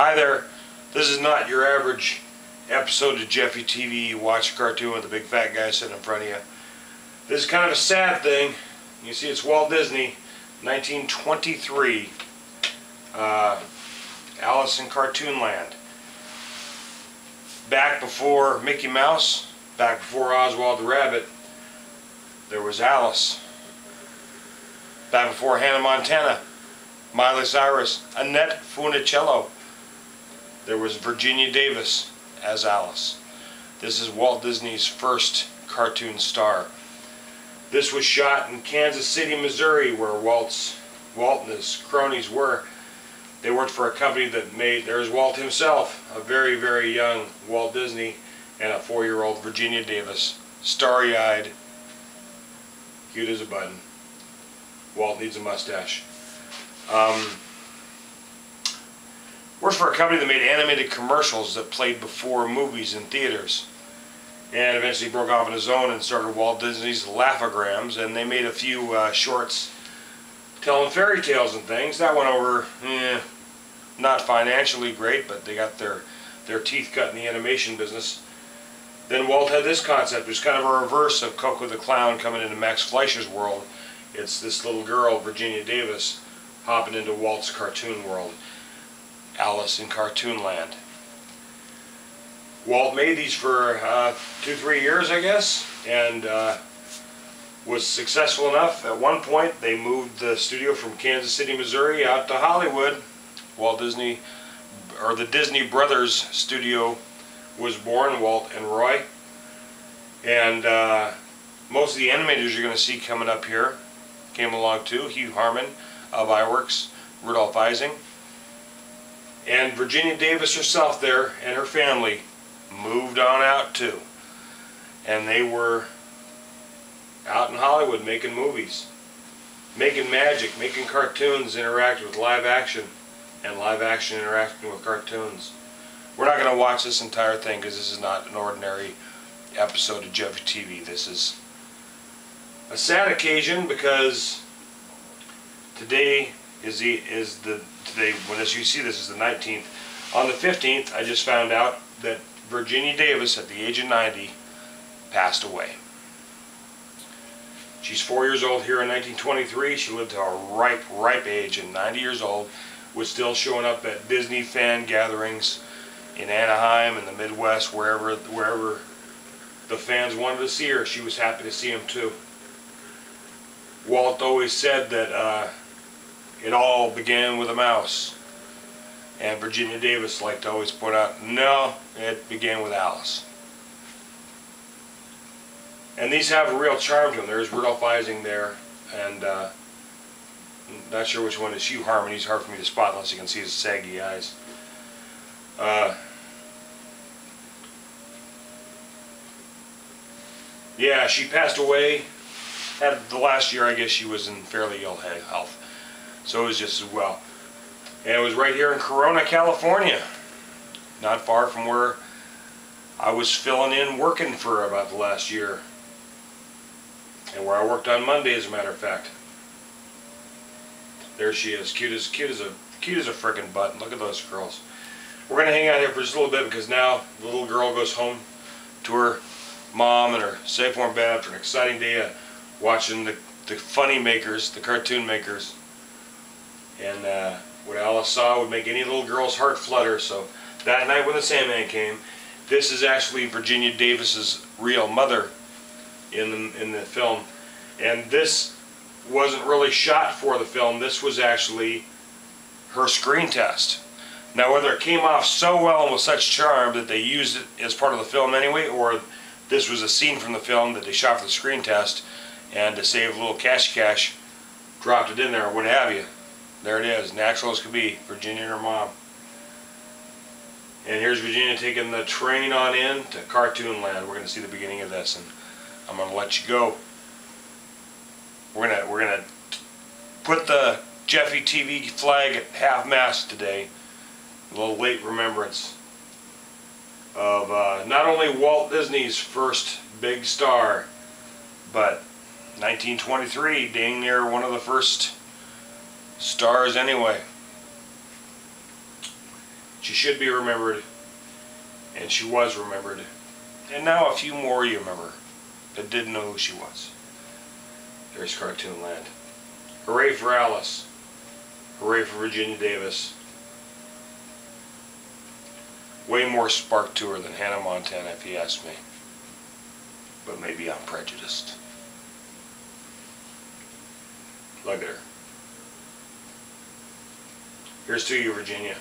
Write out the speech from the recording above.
Hi there. This is not your average episode of Jeffy TV. You watch a cartoon with a big fat guy sitting in front of you. This is kind of a sad thing. You see, it's Walt Disney, 1923. Alice in Cartoonland. Back before Mickey Mouse, back before Oswald the Rabbit, there was Alice. Back before Hannah Montana, Miley Cyrus, Annette Funicello, there was Virginia Davis as Alice. This is Walt Disney's first cartoon star. This was shot in Kansas City, Missouri, where Walt and his cronies were. They worked for a company that made, there's Walt himself, a very, very young Walt Disney, and a 4-year-old Virginia Davis, starry-eyed, cute as a button. Walt needs a mustache. Worked for a company that made animated commercials that played before movies in theaters, and eventually broke off on his own and started Walt Disney's Laugh-O-Grams, and they made a few shorts telling fairy tales and things. That went over, not financially great, but they got their teeth cut in the animation business. Then Walt had this concept, which is kind of a reverse of Coco the Clown coming into Max Fleischer's world. It's this little girl, Virginia Davis, hopping into Walt's cartoon world. Alice in Cartoonland. Walt made these for 2-3 years, I guess, and was successful enough. At one point, they moved the studio from Kansas City, Missouri, out to Hollywood. Walt Disney, or the Disney Brothers studio, was born, Walt and Roy. And most of the animators you're going to see coming up here came along too. Hugh Harman of iWorks, Rudolph Ising, and Virginia Davis herself there and her family moved on out too. And they were out in Hollywood making movies, making magic, making cartoons interact with live action, and live action interacting with cartoons. We're not going to watch this entire thing because this is not an ordinary episode of Jeffy TV. This is a sad occasion because today when as you see this is the 19th. On the 15th, I just found out that Virginia Davis, at the age of 90, passed away. She's 4 years old here in 1923. She lived to a ripe age, and 90 years old, was still showing up at Disney fan gatherings in Anaheim, in the Midwest, wherever the fans wanted to see her. She was happy to see them too. Walt always said that it all began with a mouse, and Virginia Davis liked to always point out, no, it began with Alice. And these have a real charm to them. There's Rudolph Ising there, and I'm not sure which one is Hugh Harman. He's hard for me to spot unless you can see his saggy eyes. Yeah, she passed away. Had the last year, I guess she was in fairly ill health. So it was just as well. And it was right here in Corona, California. Not far from where I was filling in working for about the last year. And where I worked on Monday, as a matter of fact. There she is, cute as a frickin' button. Look at those girls. We're gonna hang out here for just a little bit because now the little girl goes home to her mom and her safe warm bed after an exciting day of watching the funny makers, the cartoon makers. And what Alice saw would make any little girl's heart flutter. So that night when the Sandman came, this is actually Virginia Davis's real mother in the film. And this wasn't really shot for the film. This was actually her screen test. Now whether it came off so well and with such charm that they used it as part of the film anyway, or this was a scene from the film that they shot for the screen test, and to save a little cash, dropped it in there, or what have you. There it is, natural as could be, Virginia and her mom. And here's Virginia taking the train on in to Cartoonland. We're going to see the beginning of this, and I'm going to let you go. We're gonna put the Jeffy TV flag at half-mast today. A little late remembrance of not only Walt Disney's first big star, but 1923, dang near one of the first stars anyway. She should be remembered, and she was remembered. And now a few more you remember that didn't know who she was. There's Cartoonland. Hooray for Alice. Hooray for Virginia Davis. Way more spark to her than Hannah Montana, if you ask me. But maybe I'm prejudiced. Look at her. Here's to you, Virginia.